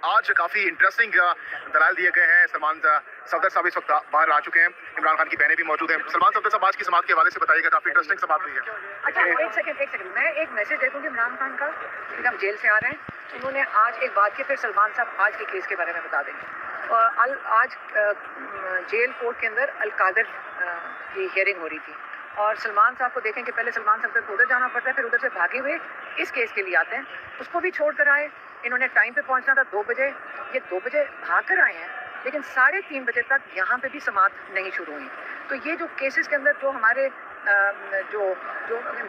आज काफ़ी इंटरेस्टिंग दलाल दिए गए हैं। सलमान सफदर साहब इस वक्त बाहर आ चुके हैं, इमरान खान की बहनें भी मौजूद हैं। सलमान सफदर साहब आज की समात के हवाले से बताइएगा, काफ़ी इंटरेस्टिंग समात हुई है। अच्छा, एक सेकंड मैं एक मैसेज दे दूँगी इमरान खान का, कि हम जेल से आ रहे हैं। उन्होंने आज एक बात की, फिर सलमान साहब आज के केस के बारे में बता देंगे। और आज जेल कोर्ट के अंदर अलकादर की हियरिंग हो रही थी, और सलमान साहब को देखें कि पहले सलमान साहब को उधर जाना पड़ता है, फिर उधर से भागे हुए इस केस के लिए आते हैं। उसको भी छोड़ कर आए। इन्होंने टाइम पे पहुंचना था 2 बजे, ये 2 बजे भाग कर आए हैं, लेकिन 3:30 बजे तक यहाँ पे भी समात नहीं शुरू हुई। तो ये जो केसेस के अंदर जो हमारे जो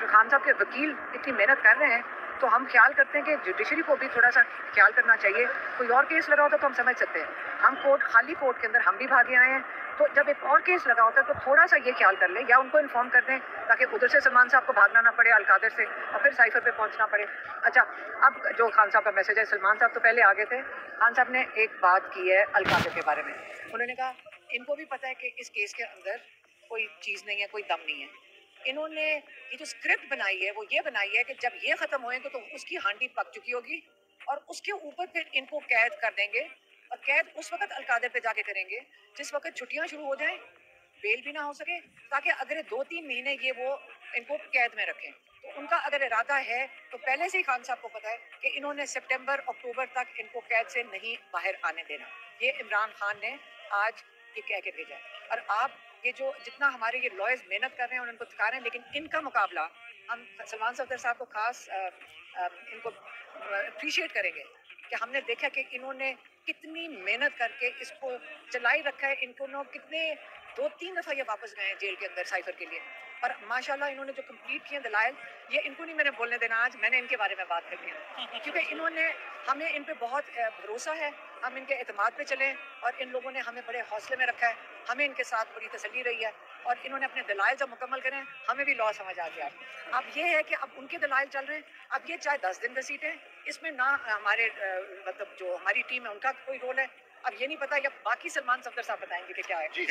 खान साहब के वकील इतनी मेहनत कर रहे हैं, तो हम ख्याल करते हैं कि जुडिशरी को भी थोड़ा सा ख्याल करना चाहिए। कोई और केस लगा होता तो हम समझ सकते हैं, हम खाली कोर्ट के अंदर हम भी भागे आए हैं, तो जब एक और केस लगा होता है तो थोड़ा सा ये ख्याल कर लें, या उनको इन्फॉर्म कर दें, ताकि उधर से सलमान साहब को भागना ना पड़े अलकादर से, और फिर साइफर पे पहुंचना पड़े। अच्छा, अब जो खान साहब का मैसेज है, सलमान साहब तो पहले आगे थे। खान साहब ने एक बात की है अलकादर के बारे में। उन्होंने कहा इनको भी पता है कि इस केस के अंदर कोई चीज़ नहीं है, कोई दम नहीं है। इन्होंने ये जो स्क्रिप्ट बनाई है वो ये बनाई है कि जब ये ख़त्म होएंगे तो उसकी हांडी पक चुकी होगी, और उसके ऊपर फिर इनको कैद कर देंगे, और कैद उस वक्त अलकादर पे जाके करेंगे जिस वक्त छुट्टियां शुरू हो जाएं, बेल भी ना हो सके, ताकि अगले 2-3 महीने ये वो इनको कैद में रखें। तो उनका अगर इरादा है तो पहले से ही खान साहब को पता है कि इन्होंने सितंबर अक्टूबर तक इनको कैद से नहीं बाहर आने देना। ये इमरान खान ने आज ये कह के भेजा है। और आप ये जो जितना हमारे ये लॉयर्स मेहनत कर रहे हैं और उनको थका रहे हैं, लेकिन इनका मुकाबला हम सलमान सफदर साहब को खास इनको अप्रिशिएट करेंगे कि हमने देखा कि इन्होंने कितनी मेहनत करके इसको चलाई रखा है। इनको कितने 2-3 दफ़ा ये वापस गए हैं जेल के अंदर साइफर के लिए, और माशाल्लाह इन्होंने जो कंप्लीट किए दलाइल, ये इनको नहीं मैंने बोलने देना, आज मैंने इनके बारे में बात करनी है, क्योंकि इन्होंने हमें इन पे बहुत भरोसा है, हम इनके एतमाद पे चलें, और इन लोगों ने हमें बड़े हौसले में रखा है, हमें इनके साथ बड़ी तसल्ली रही है, और इन्होंने अपने दलाइल जब मुकम्मल करें हमें भी लॉ समझ आ गया। अब ये है कि अब उनके दलाइल चल रहे हैं। अब ये चाहे 10 दिन घसीटें, इसमें ना हमारे मतलब जो हमारी टीम है उनका कोई रोल है। अब ये नहीं पता, या बाकी सलमान सफदर साहब बताएंगे कि क्या है। जी,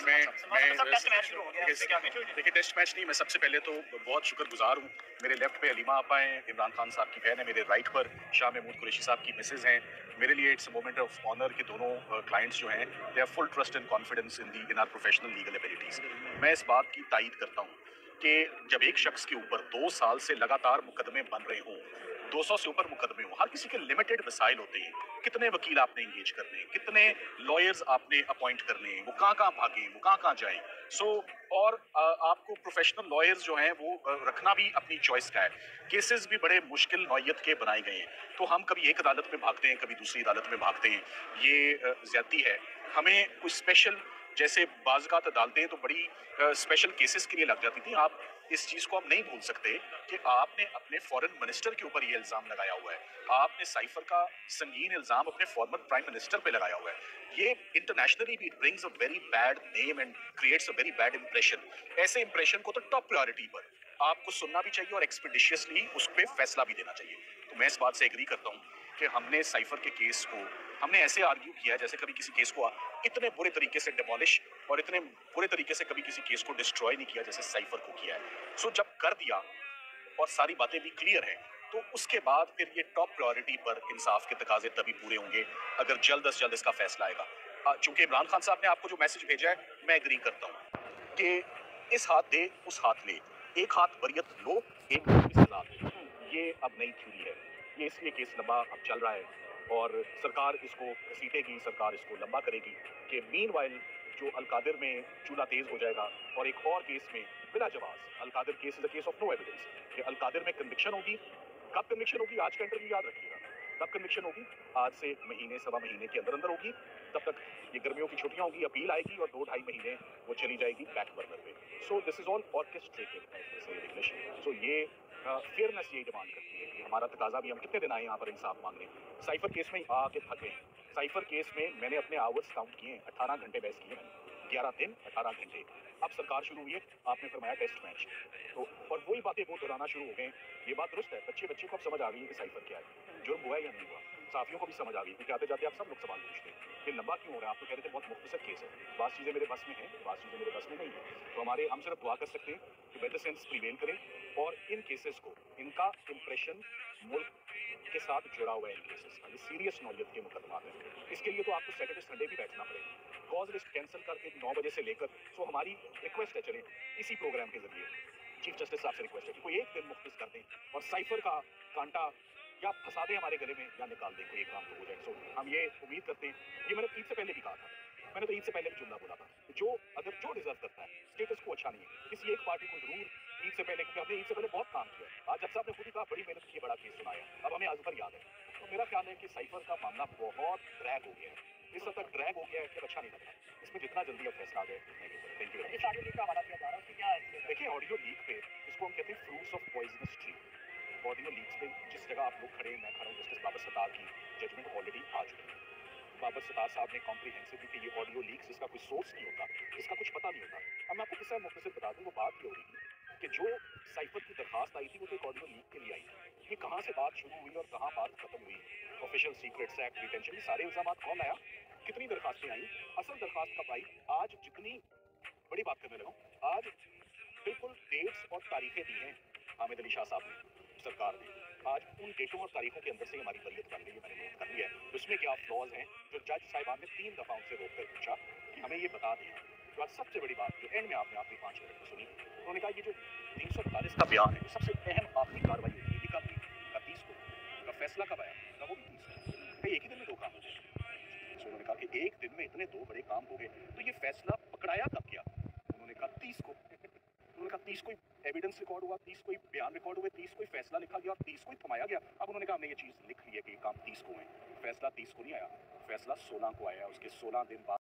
देखिए टेस्ट मैच नहीं, मैं सबसे पहले तो बहुत शुक्रगुजार हूँ। मेरे लेफ्ट पे अलीमा आपा हैं, इमरान खान साहब की बहन है, मेरे राइट पर शाह महमूद कुरैशी साहब की मिसेज हैं। मेरे लिए इट्स मोमेंट ऑफ ऑनर कि दोनों क्लाइंट्स जो हैं they have full trust and confidence in our professional legal abilities. मैं इस बात की तायीद करता हूँ कि जब एक शख्स के ऊपर 2 साल से लगातार मुकदमे बन रहे हों, 200 से ऊपर मुकदमे हों, हर किसी के लिमिटेड वसाइल होते हैं। कितने वकील आपने इंगेज करने हैं, कितने लॉयर्स आपने अपॉइंट करने हैं, वो कहाँ भागें, वो कहाँ जाएं। और आपको प्रोफेशनल लॉयर्स जो हैं वो रखना भी अपनी चॉइस का है। केसेस भी बड़े मुश्किल नौयत के बनाए गए हैं, तो हम कभी एक अदालत में भागते हैं, कभी दूसरी अदालत में भागते हैं, ये ज्यादती है। हमें कुछ स्पेशल, जैसे बाज़-औक़ात अदालतें तो बड़ी स्पेशल केसेस के लिए लग जाती थी। आप इस चीज़ को हम नहीं भूल सकते कि आपने अपने फॉरेन मिनिस्टर के ऊपर ये इल्ज़ाम लगाया हुआ है। आपने साइफर का संगीन इल्ज़ाम अपने फॉर्मर प्राइम मिनिस्टर पे लगाया हुआ है। ये इंटरनेशनली भी it brings a very bad name and creates a very bad impression. ऐसे इंप्रेशन को तो टॉप प्रायोरिटी पर आपको सुनना भी चाहिए और एक्सपीडिशियसली उस पर फैसला भी देना चाहिए। तो मैं इस बात से एग्री करता हूँ कि हमने साइफर के केस को हमने ऐसे आर्ग्यू किया है जैसे कभी किसी केस को इतने बुरे तरीके से डिमोलिश और इतने बुरे तरीके से कभी किसी केस को डिस्ट्रॉय नहीं किया जैसे साइफर को किया है। सो जब कर दिया और सारी बातें भी क्लियर हैं, तो उसके बाद फिर ये टॉप प्रायोरिटी पर इंसाफ के तकाजे तभी पूरे होंगे अगर जल्द से जल्द इसका फैसला आएगा। चूंकि इमरान खान साहब ने आपको जो मैसेज भेजा है, मैं एग्री करता हूँ कि इस हाथ दे उस हाथ ले, एक हाथ बरियत लो, एक सजा दे। ये अब नई थ्योरी है। ये इसलिए केस लंबा अब चल रहा है और सरकार इसको घसीटेगी, सरकार इसको लंबा करेगी कि मीनवाइल जो अलकादिर में चूल्हा तेज हो जाएगा और एक और केस में बिला जवाब Alqadir case is a case of no evidence कि अलकादिर में कन्विक्शन होगी। कब कन्विक्शन होगी? आज का इंटरव्यू याद रखिएगा। कब कन्विक्शन होगी? आज से महीने सवा महीने के अंदर होगी। तब तक ये गर्मियों की छुट्टियां होगी, अपील आएगी और 2-2.5 महीने वो चली जाएगी बैक बर्नर पे। So this is all orchestrated regulation. So ये फेयरनेस ये डिमांड करती है कि हमारा तकाजा भी, हम कितने दिन आए यहाँ पर इंसाफ मांगने। साइफर केस में आके थक गए। साइफर केस में मैंने अपने आवर्स काउंट किए, 18 घंटे बहस किए मैंने, 11 दिन 18 घंटे। अब सरकार शुरू हुई है, आपने फरमाया टेस्ट मैच, तो और वही बातें वो दोहराना शुरू हो गए। ये बात दुरुस्त है, बच्चे को अब समझ आ गई है कि साइफर क्या है, जुर्म हुआ है या नहीं हुआ। साफियों को भी समझ आ गई, क्योंकि आते जाते आप सब लोग सवाल पूछते हैं कि लंबा क्यों हो रहा है। आप तो कह रहे थे बहुत मुख्तसर केस है, बात चीज़ें मेरे बस में हैं, बात चीज़ें मेरे बस में नहीं है। तो हम सिर्फ दुआ कर सकते हैं कि बेटर सेंस प्रिवेल करें और इन केसेस को, इनका इंप्रेशन मुल्क के साथ जुड़ा हुआ है। इन केसेस का ये सीरियस नौयत के मुकदमा है। इसके लिए तो आपको सैटरडे संडे भी बैठना पड़ेगा। कॉज लिस्ट कैंसिल करके 9 बजे से लेकर, सो हमारी रिक्वेस्ट है, चलें इसी प्रोग्राम के जरिए चीफ जस्टिस साहब से रिक्वेस्ट है कि कोई एक दिन मुख्तस कर दें और साइफर का कांटा या फंसा दें हमारे गले में या निकाल दें, कोई एक काम तो हो जाए। सो हम ये उम्मीद करते हैं, ये मैंने ईद से पहले भी कहा था, मैंने तो ईद से पहले भी जुमला बोला था, जो अगर जो डिजर्व करता है, स्टेटस को अच्छा नहीं है, किसी एक पार्टी को जरूर ईद से पहले, क्योंकि हमने ईद से पहले बहुत काम किया। आज जब साहब ने खुद ही कहा बड़ी मेहनत की, बड़ा केस सुनाया, अब हमें अजहर याद है। तो मेरा ख्याल है कि साइफर का मामला बहुत ड्रैग हो गया है, इस हद तक ड्रैग हो गया है कि अच्छा नहीं लग रहा। इसमें जितना जल्दी अब फैसला आ जाए उतना ही बेहतर। Thank you. इस ऑडियो लीक का हवाला दिया जा रहा है, उसकी क्या हैसियत है? देखिए, ऑडियो लीक पे, इसको हम कहते हैं fruits of poisonous tree. Audio leaks पे जिस जगह आप लोग खड़े हैं, मैं खड़ा हूँ, जस्टिस बाबर सत्तार की जजमेंट ऑलरेडी आ चुकी है। बाबर सत्तार साहब ने कॉम्प्रिहेंसिवली कि ये ऑडियो लीक्स, इसका कोई सोर्स नहीं होता, इसका कुछ पता नहीं होता। अब मैं आपको किस्सा मुख्तसर बता दूँ, वो बात ये हो रही थी कि जो साइफर की दरखास्त आई थी वो तो एक ऑडियो लीक के लिए आई थी। ये कहाँ से बात शुरू हुई और कहाँ बात खत्म हुई, ऑफिशियल सीक्रेट्स एक्ट, डिटेंशन, ये सारे इल्जाम कौन लाया, कितनी दरखास्तें आई, असल दरखास्त कब आई, आज जितनी बड़ी बात करने लगा, आज बिल्कुल डेट्स और तारीखें दी हैं हामिद अली शाह साहब ने, सरकार ने। आज उन डेटों और तारीखों के अंदर से हमारी बरियत बन गई है, मैंने नोट कर लिया है। उसमें क्या फ्लॉज हैं जो जज साहिबान ने 3 दफ़ा उनसे रोक कर पूछा कि हमें ये बता दें। तो आज सबसे बड़ी बात जो एंड में आपने आखिरी 5 मिनट में सुनी, उन्होंने कहा ये जो 342 का बयान है, सबसे अहम आखिरी कार्रवाई होती है, ये कब हुई? 30 को। का फैसला कब आया? का वो भी 30 को। एक ही दिन में 2 काम हो गए। तो उन्होंने कहा कि एक दिन में इतने 2 बड़े काम हो गए, तो ये फैसला पकड़ाया कब गया? उन्होंने कहा 30 को। उन्होंने कहा 30 को एविडेंस रिकॉर्ड हुआ, 30 को बयान रिकॉर्ड हुए, 30 को फैसला लिखा गया और 30 को थमाया गया। अब उन्होंने कहा हमने ये चीज़ लिख ली है कि ये काम 30 को है। फैसला 30 को नहीं आया, फैसला 16 को आया। उसके 16 दिन बाद